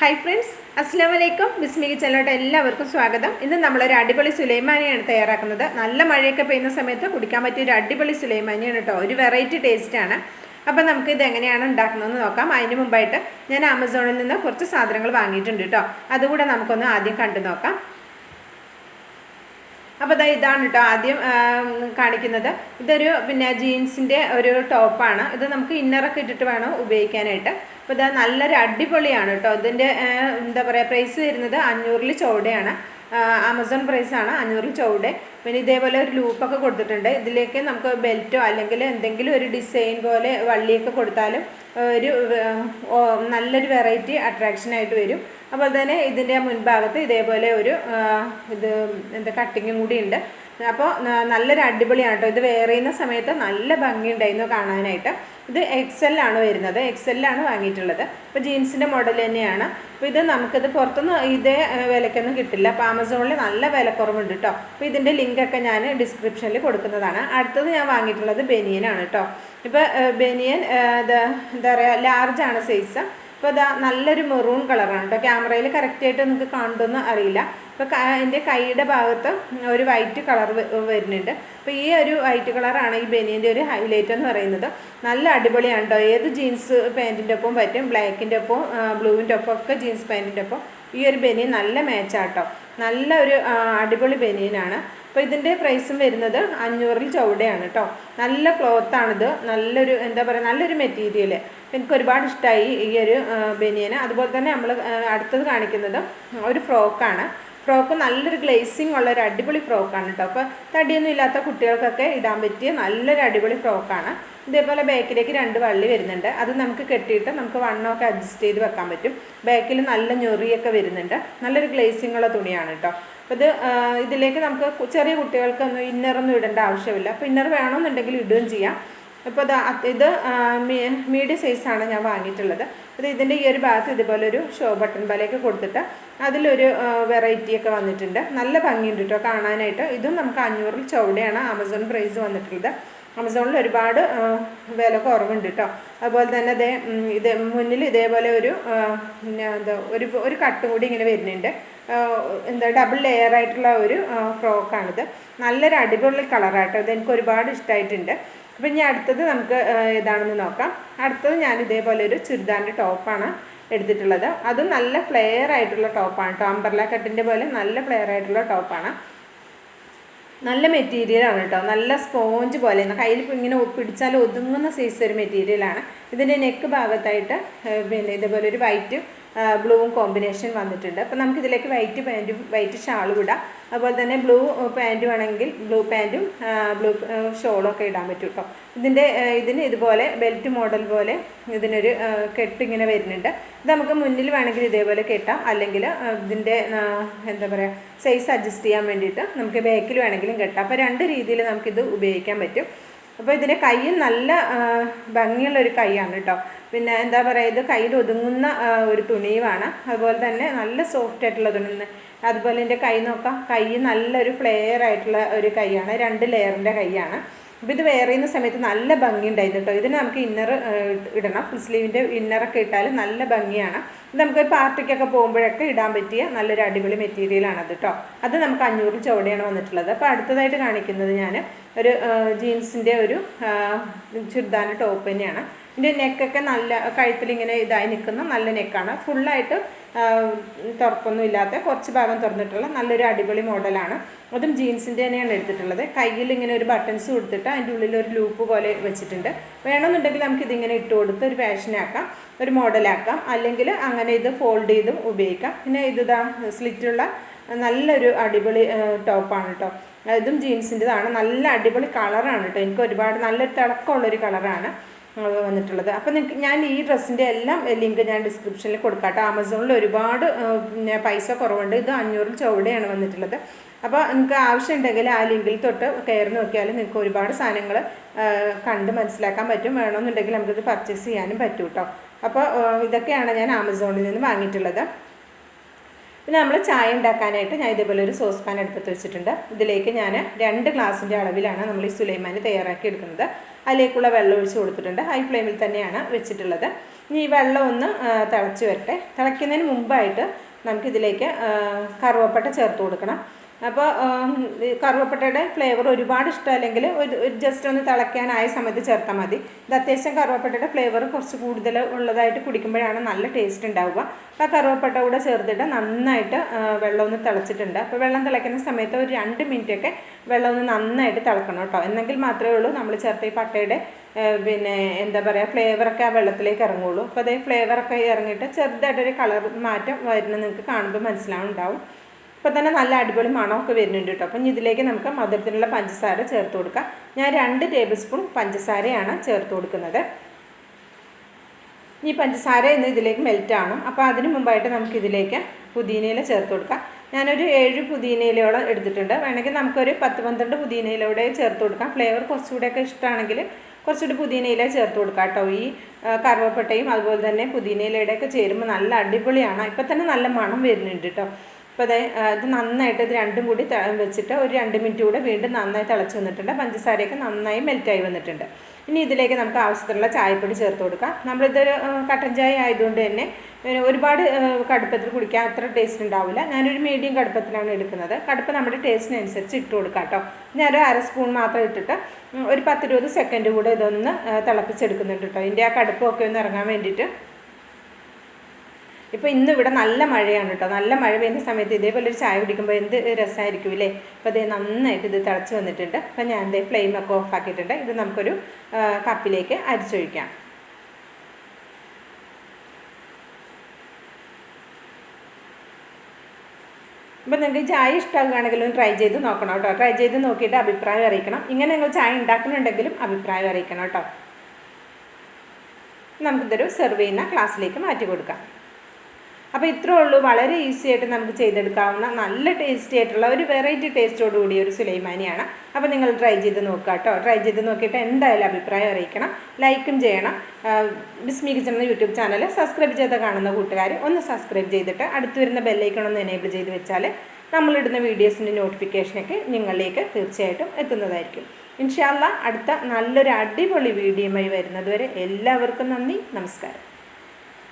Hi friends, അസ്സലാമു അലൈക്കും. ബിസ്മി കിച്ചണിലോട്ട് എല്ലാവർക്കും സ്വാഗതം. ഇന്ന് നമ്മളൊരു അടിപൊളി സുലൈമാനിയാണ് തയ്യാറാക്കുന്നത്. നല്ല മഴയൊക്കെ പെയ്യുന്ന സമയത്ത് കുടിക്കാൻ പറ്റിയ ഒരു അടിപൊളി സുലൈമാനിയാണ് കേട്ടോ. ഒരു വെറൈറ്റി ടേസ്റ്റാണ്. അപ്പോൾ നമുക്കിത് എങ്ങനെയാണ് ഉണ്ടാക്കുന്നതെന്ന് നോക്കാം. അതിന് മുമ്പായിട്ട് ഞാൻ ആമസോണിൽ നിന്ന് കുറച്ച് സാധനങ്ങൾ വാങ്ങിയിട്ടുണ്ട് കേട്ടോ. അതുകൂടെ നമുക്കൊന്ന് ആദ്യം കണ്ടു നോക്കാം. അപ്പോൾ ഇതാണ് കേട്ടോ ആദ്യം കാണിക്കുന്നത്. ഇതൊരു ജീൻസിൻ്റെ ഒരു ടോപ്പാണ്. ഇത് നമുക്ക് ഇന്നറൊക്കെ ഇട്ടിട്ട് വേണം ഉപയോഗിക്കാനായിട്ട്. അപ്പോൾ ഇത് നല്ലൊരു അടിപൊളിയാണ് കേട്ടോ. ഇതിൻ്റെ എന്താ പറയുക, പ്രൈസ് വരുന്നത് 500 ചൗടയാണ്. ആമസോൺ പ്രൈസാണ് 500 ചൗടെ. പിന്നെ ഇതേപോലെ ഒരു ലൂപ്പൊക്കെ കൊടുത്തിട്ടുണ്ട്. ഇതിലേക്ക് നമുക്ക് ബെൽറ്റോ അല്ലെങ്കിൽ എന്തെങ്കിലും ഒരു ഡിസൈൻ പോലെ വള്ളിയൊക്കെ കൊടുത്താലും ഒരു നല്ലൊരു വെറൈറ്റി അട്രാക്ഷനായിട്ട് വരും. അപ്പോൾ തന്നെ ഇതിൻ്റെ മുൻഭാഗത്ത് ഇതേപോലെ ഒരു എന്താ കട്ടിങ്ങും കൂടി ഉണ്ട്. അപ്പോൾ നല്ലൊരു അടിപൊളിയാണ് കേട്ടോ. ഇത് വെയർ ചെയ്യുന്ന സമയത്ത് നല്ല ഭംഗിയുണ്ടായിരുന്നു കാണാനായിട്ട്. ഇത് എക്സെല്ലാണ് വരുന്നത്, എക്സെല്ലാണ് വാങ്ങിയിട്ടുള്ളത്. അപ്പോൾ ജീൻസിൻ്റെ മോഡൽ തന്നെയാണ്. അപ്പോൾ ഇത് നമുക്കിത് പുറത്തുനിന്ന് ഇതേ വിലക്കൊന്നും കിട്ടില്ല. അപ്പോൾ ആമസോണിൽ നല്ല വിലക്കുറവുണ്ട് കേട്ടോ. അപ്പോൾ ഇതിൻ്റെ ലിങ്കൊക്കെ ഞാൻ ഡിസ്ക്രിപ്ഷനിൽ കൊടുക്കുന്നതാണ്. അടുത്തത് ഞാൻ വാങ്ങിയിട്ടുള്ളത് ബനിയനാണ് കേട്ടോ. ഇപ്പോൾ ബനിയൻ എന്താ പറയുക, ലാർജാണ് സൈസ്. അപ്പോൾ ഇതാ നല്ലൊരു മെറൂൺ കളറാണ് കേട്ടോ. ക്യാമറയിൽ കറക്റ്റായിട്ട് നിങ്ങൾക്ക് കാണുമെന്ന് അറിയില്ല. അപ്പോൾ എൻ്റെ കൈയുടെ ഭാഗത്ത് ഒരു വൈറ്റ് കളർ വരുന്നുണ്ട്. അപ്പോൾ ഈ ഒരു വൈറ്റ് കളറാണ് ഈ ബനിയൻ്റെ ഒരു ഹൈലൈറ്റ് എന്ന് പറയുന്നത്. നല്ല അടിപൊളിയാണ് കേട്ടോ. ഏത് ജീൻസ് പാൻറ്റിൻ്റെ ഒപ്പം പറ്റും. ബ്ലാക്കിൻ്റെ ഒപ്പം ബ്ലൂവിൻ്റെ ഒപ്പം ഒക്കെ ജീൻസ് പാൻറ്റിൻ്റെ ഒപ്പം ഈ ഒരു ബനിയൻ നല്ല മാച്ചാട്ടോ. നല്ല ഒരു അടിപൊളി ബനിയനാണ്. അപ്പോൾ ഇതിൻ്റെ പ്രൈസും വരുന്നത് 500 ചൗടയാണ് കേട്ടോ. നല്ല ക്ലോത്താണിത്. നല്ലൊരു എന്താ പറയുക, നല്ലൊരു മെറ്റീരിയൽ. എനിക്ക് ഒരുപാട് ഇഷ്ടമായി ഈ ഒരു ബനിയന്. അതുപോലെ തന്നെ നമ്മൾ അടുത്തത് കാണിക്കുന്നത് ഒരു ഫ്രോക്കാണ്. ഫ്രോക്ക് നല്ലൊരു ഗ്ലേസിങ് ഉള്ള ഒരു അടിപൊളി ഫ്രോക്കാണ് കേട്ടോ. അപ്പോൾ തടിയൊന്നും ഇല്ലാത്ത കുട്ടികൾക്കൊക്കെ ഇടാൻ പറ്റിയ നല്ലൊരു അടിപൊളി ഫ്രോക്കാണ്. ഇതേപോലെ ബാക്കിലേക്ക് 2 വള്ളി വരുന്നുണ്ട്. അത് നമുക്ക് കെട്ടിയിട്ട് നമുക്ക് വണ്ണമൊക്കെ അഡ്ജസ്റ്റ് ചെയ്ത് വെക്കാൻ പറ്റും. ബാക്കിൽ നല്ല ഞൊറിയൊക്കെ വരുന്നുണ്ട്. നല്ലൊരു ഗ്ലേസിങ് ഉള്ള തുണിയാണ് കേട്ടോ. അപ്പോൾ ഇതിലേക്ക് നമുക്ക് ചെറിയ കുട്ടികൾക്കൊന്നും ഇന്നറൊന്നും ഇടേണ്ട ആവശ്യമില്ല. അപ്പോൾ ഇന്നർ വേണമെന്നുണ്ടെങ്കിൽ ഇടുകയും ചെയ്യാം. അപ്പോൾ ഇത് മീഡിയം സൈസാണ് ഞാൻ വാങ്ങിയിട്ടുള്ളത്. അത് ഇതിൻ്റെ ഈ ഒരു ഭാഗത്ത് ഇതുപോലെ ഒരു ഷോ ബട്ടൺ പോലെയൊക്കെ കൊടുത്തിട്ട് അതിലൊരു വെറൈറ്റിയൊക്കെ വന്നിട്ടുണ്ട്. നല്ല ഭംഗിയുണ്ട് കേട്ടോ കാണാനായിട്ട്. ഇതും നമുക്ക് 500 ചൗടയാണ് ആമസോൺ പ്രൈസ് വന്നിട്ടുള്ളത്. ആമസോണിൽ ഒരുപാട് വില കുറവുണ്ട് കേട്ടോ. അതുപോലെ തന്നെ ഇത് മുന്നിൽ ഇതേപോലെ ഒരു ഒരു കട്ടും കൂടി ഇങ്ങനെ വരുന്നുണ്ട്. ഡബിൾ ലെയർ ആയിട്ടുള്ള ഒരു ഫ്രോക്കാണിത്. നല്ലൊരു അടിപൊളി കളറാട്ടോ. ഇത് എനിക്ക് ഒരുപാട് ഇഷ്ടമായിട്ടുണ്ട്. അപ്പം ഇനി അടുത്തത് നമുക്ക് ഏതാണെന്ന് നോക്കാം. അടുത്തത് ഞാൻ ഇതേപോലെ ഒരു ചുരിദാറിൻ്റെ ടോപ്പാണ് എടുത്തിട്ടുള്ളത്. അതും നല്ല ഫ്ലെയർ ആയിട്ടുള്ള ടോപ്പാണ് കേട്ടോ. അംബർല കട്ടിൻ്റെ പോലെ നല്ല ഫ്ലെയർ ആയിട്ടുള്ള ടോപ്പാണ്. നല്ല മെറ്റീരിയലാണ് കേട്ടോ. നല്ല സ്പോഞ്ച് പോലെ കയ്യിൽ ഇങ്ങനെ പിടിച്ചാൽ ഒതുങ്ങുന്ന സൈസ് ഒരു മെറ്റീരിയലാണ്. ഇതിൻ്റെ നെക്ക് ഭാഗത്തായിട്ട് ഇതേപോലെ ഒരു വൈറ്റും ബ്ലൂവും കോമ്പിനേഷൻ വന്നിട്ടുണ്ട്. അപ്പോൾ നമുക്കിതിലേക്ക് വൈറ്റ് പാൻറ്റും വൈറ്റ് ഷാളും ഇടാം. അതുപോലെ തന്നെ ബ്ലൂ പാൻറ്റ് വേണമെങ്കിൽ ബ്ലൂ പാൻറ്റും ബ്ലൂ ഷോളും ഒക്കെ ഇടാൻ പറ്റും കേട്ടോ. ഇതിന് ഇതുപോലെ ബെൽറ്റ് മോഡൽ പോലെ ഇതിനൊരു കെട്ടിങ്ങനെ വരുന്നുണ്ട്. ഇത് നമുക്ക് മുന്നിൽ വേണമെങ്കിൽ ഇതേപോലെ കെട്ടാം. അല്ലെങ്കിൽ ഇതിൻ്റെ എന്താ പറയുക, സൈസ് അഡ്ജസ്റ്റ് ചെയ്യാൻ വേണ്ടിയിട്ട് നമുക്ക് ബാക്കിൽ വേണമെങ്കിലും കെട്ടാം. അപ്പോൾ 2 രീതിയിൽ നമുക്കിത് ഉപയോഗിക്കാൻ പറ്റും. അപ്പോൾ ഇതിൻ്റെ കൈ നല്ല ഭംഗിയുള്ളൊരു കൈയാണ് കേട്ടോ. പിന്നെ എന്താ പറയുക, ഇത് കയ്യിൽ ഒതുങ്ങുന്ന ഒരു തുണിയുമാണ്. അതുപോലെ തന്നെ നല്ല സോഫ്റ്റ് ആയിട്ടുള്ള തുണി. അതുപോലെ എൻ്റെ കൈ നോക്കാം, കൈ നല്ലൊരു ഫ്ലെയർ ആയിട്ടുള്ള ഒരു കൈയാണ്. 2 ലെയറിൻ്റെ കൈയാണ്. അപ്പോൾ ഇത് വെയർ ചെയ്യുന്ന സമയത്ത് നല്ല ഭംഗി ഉണ്ടായിരുന്നു കേട്ടോ. ഇതിന് നമുക്ക് ഇന്നർ ഇടണം. ഫുൾ സ്ലീവിൻ്റെ ഇന്നറൊക്കെ ഇട്ടാൽ നല്ല ഭംഗിയാണ്. ഇത് നമുക്കൊരു പാർട്ടിക്കൊക്കെ പോകുമ്പോഴൊക്കെ ഇടാൻ പറ്റിയ നല്ലൊരു അടിപൊളി മെറ്റീരിയലാണത് കേട്ടോ. അത് നമുക്ക് 500 ചൗടയാണ് വന്നിട്ടുള്ളത്. അപ്പോൾ അടുത്തതായിട്ട് കാണിക്കുന്നത് ഞാൻ ഒരു ജീൻസിൻ്റെ ഒരു ചുരിദാർ ടോപ്പ് തന്നെയാണ്. ഇതിൻ്റെ നെക്കൊക്കെ നല്ല കഴുത്തിലിങ്ങനെ ഇതായി നിൽക്കുന്ന നല്ല നെക്കാണ്. ഫുള്ളായിട്ട് തുറപ്പൊന്നും ഇല്ലാത്ത കുറച്ച് ഭാഗം തുറന്നിട്ടുള്ള നല്ലൊരു അടിപൊളി മോഡലാണ്. അതും ജീൻസിൻ്റെ തന്നെയാണ് എടുത്തിട്ടുള്ളത്. കയ്യിൽ ഇങ്ങനെ ഒരു ബട്ടൺസ് കൊടുത്തിട്ട് അതിൻ്റെ ഉള്ളിൽ ഒരു ലൂപ്പ് പോലെ വെച്ചിട്ടുണ്ട്. വേണമെന്നുണ്ടെങ്കിൽ നമുക്കിതിങ്ങനെ ഇട്ട് കൊടുത്ത് ഒരു ഫാഷനാക്കാം, ഒരു മോഡലാക്കാം. അല്ലെങ്കിൽ അങ്ങനെ ഇത് ഫോൾഡ് ചെയ്തും ഉപയോഗിക്കാം. പിന്നെ ഇതാ സ്ലിറ്റുള്ള നല്ലൊരു അടിപൊളി ടോപ്പാണ് കേട്ടോ. ഇതും ജീൻസിൻ്റെതാണ്. നല്ല അടിപൊളി കളറാണ് കേട്ടോ. എനിക്ക് ഒരുപാട് നല്ലൊരു തിളക്കമുള്ളൊരു കളറാണ് വന്നിട്ടുള്ളത്. അപ്പോൾ ഞാൻ ഈ ഡ്രസ്സിൻ്റെ എല്ലാം ലിങ്ക് ഞാൻ ഡിസ്ക്രിപ്ഷനിൽ കൊടുക്കാം കേട്ടോ. ആമസോണിൽ ഒരുപാട് പൈസ കുറവുണ്ട്. ഇത് 500 ചൗടയാണ് വന്നിട്ടുള്ളത്. അപ്പോൾ നിങ്ങൾക്ക് ആവശ്യമുണ്ടെങ്കിൽ ആ ലിങ്കിൽ തൊട്ട് കയറി നോക്കിയാൽ നിങ്ങൾക്ക് ഒരുപാട് സാധനങ്ങൾ കണ്ട് മനസ്സിലാക്കാൻ പറ്റും. വേണമെന്നുണ്ടെങ്കിൽ നമുക്കിത് പർച്ചേസ് ചെയ്യാനും പറ്റും കേട്ടോ. അപ്പോൾ ഇതൊക്കെയാണ് ഞാൻ ആമസോണിൽ നിന്ന് വാങ്ങിയിട്ടുള്ളത്. പിന്നെ നമ്മൾ ചായ ഉണ്ടാക്കാനായിട്ട് ഞാൻ ഇതേപോലെ ഒരു സോസ് പാൻ അടുപ്പത്ത് വെച്ചിട്ടുണ്ട്. ഇതിലേക്ക് ഞാൻ 2 ഗ്ലാസിൻ്റെ അളവിലാണ് നമ്മൾ ഈ സുലൈമാനി തയ്യാറാക്കി എടുക്കുന്നത്. അതിലേക്കുള്ള വെള്ളം ഒഴിച്ച് കൊടുത്തിട്ടുണ്ട്. ഹൈ ഫ്ലെയിമിൽ തന്നെയാണ് വെച്ചിട്ടുള്ളത്. ഇനി ഈ വെള്ളം ഒന്ന് തിളച്ച് വരട്ടെ. തിളയ്ക്കുന്നതിന് മുമ്പായിട്ട് നമുക്കിതിലേക്ക് കറുവപ്പട്ട ചേർത്ത് കൊടുക്കണം. അപ്പോൾ കറുവപ്പട്ടയുടെ ഫ്ലേവർ ഒരുപാട് ഇഷ്ടമല്ലെങ്കിൽ ഒരു ജസ്റ്റ് ഒന്ന് തിളയ്ക്കാനായ സമയത്ത് ചേർത്താൽ മതി. ഇത് അത്യാവശ്യം കറുവപ്പട്ടയുടെ ഫ്ലേവർ കുറച്ച് കൂടുതൽ ഉള്ളതായിട്ട് കുടിക്കുമ്പോഴാണ് നല്ല ടേസ്റ്റ് ഉണ്ടാവുക. അപ്പോൾ ആ കറുവപ്പട്ട കൂടെ ചേർത്തിട്ട് നന്നായിട്ട് വെള്ളം ഒന്ന് തിളച്ചിട്ടുണ്ട്. അപ്പോൾ വെള്ളം തിളയ്ക്കുന്ന സമയത്ത് ഒരു 2 മിനിറ്റൊക്കെ വെള്ളം ഒന്ന് നന്നായിട്ട് തിളക്കണം കേട്ടോ. എന്നെങ്കിൽ മാത്രമേ ഉള്ളൂ നമ്മൾ ചേർത്ത ഈ പട്ടയുടെ പിന്നെ എന്താ പറയുക ഫ്ലേവറൊക്കെ ആ വെള്ളത്തിലേക്ക് ഇറങ്ങുള്ളൂ. അപ്പോൾ അതേ ഫ്ലേവറൊക്കെ ഇറങ്ങിയിട്ട് ചെറുതായിട്ടൊരു കളർ മാറ്റം വരുന്നത് നിങ്ങൾക്ക് കാണുമ്പോൾ മനസ്സിലാവുന്നുണ്ടാവും. ഇപ്പോൾ തന്നെ നല്ല അടിപൊളി മണമൊക്കെ വരുന്നുണ്ട് കേട്ടോ. അപ്പം ഇതിലേക്ക് നമുക്ക് മധുരത്തിനുള്ള പഞ്ചസാര ചേർത്ത് കൊടുക്കാം. ഞാൻ 2 ടേബിൾ സ്പൂൺ പഞ്ചസാരയാണ് ചേർത്ത് കൊടുക്കുന്നത്. ഈ പഞ്ചസാര ഇന്ന് ഇതിലേക്ക് മെൽറ്റാണ്. അപ്പോൾ അതിന് മുമ്പായിട്ട് നമുക്കിതിലേക്ക് പുതിനയില ചേർത്ത് കൊടുക്കാം. ഞാനൊരു 7 പുതിനയിലയോളം എടുത്തിട്ടുണ്ട്. വേണമെങ്കിൽ നമുക്കൊരു 10-12 പുതിനയിലൂടെ ചേർത്ത് കൊടുക്കാം. ഫ്ലേവർ കുറച്ചുകൂടെയൊക്കെ ഇഷ്ടമാണെങ്കിൽ കുറച്ചുകൂടി പുതിനയില ചേർത്ത് കൊടുക്കാം കേട്ടോ. ഈ കറുവപ്പട്ടയും അതുപോലെ തന്നെ പുതിനയിലയുടെയൊക്കെ ചേരുമ്പോൾ നല്ല അടിപൊളിയാണ്. ഇപ്പം തന്നെ നല്ല മണം വരുന്നുണ്ട് കേട്ടോ. അപ്പോൾ ഇത് നന്നായിട്ട് ഇത് രണ്ടും കൂടി വെച്ചിട്ട് ഒരു 2 മിനിറ്റ് കൂടെ വീണ്ടും നന്നായി തിളച്ച് വന്നിട്ടുണ്ട്. പഞ്ചസാരയൊക്കെ നന്നായി മെൽറ്റായി വന്നിട്ടുണ്ട്. ഇനി ഇതിലേക്ക് നമുക്ക് ആവശ്യത്തിനുള്ള ചായപ്പൊടി ചേർത്ത് കൊടുക്കാം. നമ്മളിതൊരു കട്ടൻ ചായ ആയതുകൊണ്ട് തന്നെ ഒരുപാട് കടുപ്പത്തിൽ കുടിക്കാൻ അത്ര ടേസ്റ്റ് ഉണ്ടാവില്ല. ഞാനൊരു മീഡിയം കടുപ്പത്തിലാണ് എടുക്കുന്നത്. കടുപ്പം നമ്മുടെ ടേസ്റ്റിനനുസരിച്ച് ഇട്ട് കൊടുക്കാം കേട്ടോ. ഞാനൊരു 1/2 സ്പൂൺ മാത്രം ഇട്ടിട്ട് ഒരു 10-20 സെക്കൻഡ് കൂടെ ഇതൊന്ന് തിളപ്പിച്ചെടുക്കുന്നുണ്ട് കേട്ടോ. ഇതിൻ്റെ ആ കടുപ്പമൊക്കെ ഒന്ന് ഇറങ്ങാൻ വേണ്ടിയിട്ട്. ഇപ്പോൾ ഇന്നിവിടെ നല്ല മഴയാണ് കേട്ടോ. നല്ല മഴ പെയ്യുന്ന സമയത്ത് ഇതേപോലെ ഒരു ചായ കുടിക്കുമ്പോൾ എന്ത് രസമായിരിക്കും അല്ലേ. അപ്പോൾ ഇത് നന്നായിട്ട് ഇത് തിളച്ച് വന്നിട്ടുണ്ട്. അപ്പോൾ ഞാൻ ഫ്ലെയിമൊക്കെ ഓഫാക്കിയിട്ടുണ്ട്. ഇത് നമുക്കൊരു കപ്പിലേക്ക് അരിച്ചൊഴിക്കാം. അപ്പോൾ നിങ്ങൾക്ക് ചായ ഇഷ്ടമാകുകയാണെങ്കിലും ട്രൈ ചെയ്ത് നോക്കണം കേട്ടോ. ട്രൈ ചെയ്ത് നോക്കിയിട്ട് അഭിപ്രായം അറിയിക്കണം. ഇങ്ങനെ നിങ്ങൾ ചായ ഉണ്ടാക്കുന്നുണ്ടെങ്കിലും അഭിപ്രായം അറിയിക്കണം കേട്ടോ. നമുക്കിതൊരു സെർവ് ചെയ്യുന്ന ഗ്ലാസ്സിലേക്ക് മാറ്റി കൊടുക്കാം. അപ്പോൾ ഇത്രേ ഉള്ളൂ. വളരെ ഈസി ആയിട്ട് നമുക്ക് ചെയ്തെടുക്കാവുന്ന നല്ല ടേസ്റ്റി ആയിട്ടുള്ള ഒരു വെറൈറ്റി ടേസ്റ്റോട് കൂടിയ ഒരു സുലൈമാനിയാണ്. അപ്പോൾ നിങ്ങൾ ട്രൈ ചെയ്ത് നോക്കുക കേട്ടോ. ട്രൈ ചെയ്ത് നോക്കിയിട്ട് എന്തായാലും അഭിപ്രായം അറിയിക്കണം. ലൈക്കും ചെയ്യണം. ബിസ്മി കിച്ചൺ എന്ന യൂട്യൂബ് ചാനൽ സബ്സ്ക്രൈബ് ചെയ്ത് കാണുന്ന കൂട്ടുകാർ ഒന്ന് സബ്സ്ക്രൈബ് ചെയ്തിട്ട് അടുത്ത് വരുന്ന ബെല്ലൈക്കൺ ഒന്ന് എനേബിൾ ചെയ്ത് വെച്ചാൽ നമ്മളിടുന്ന വീഡിയോസിൻ്റെ നോട്ടിഫിക്കേഷനൊക്കെ നിങ്ങളിലേക്ക് തീർച്ചയായിട്ടും എത്തുന്നതായിരിക്കും. ഇൻഷാ അല്ലാഹ് അടുത്ത നല്ലൊരു അടിപൊളി വീഡിയോയുമായി വരുന്നതുവരെ എല്ലാവർക്കും നന്ദി, നമസ്കാരം.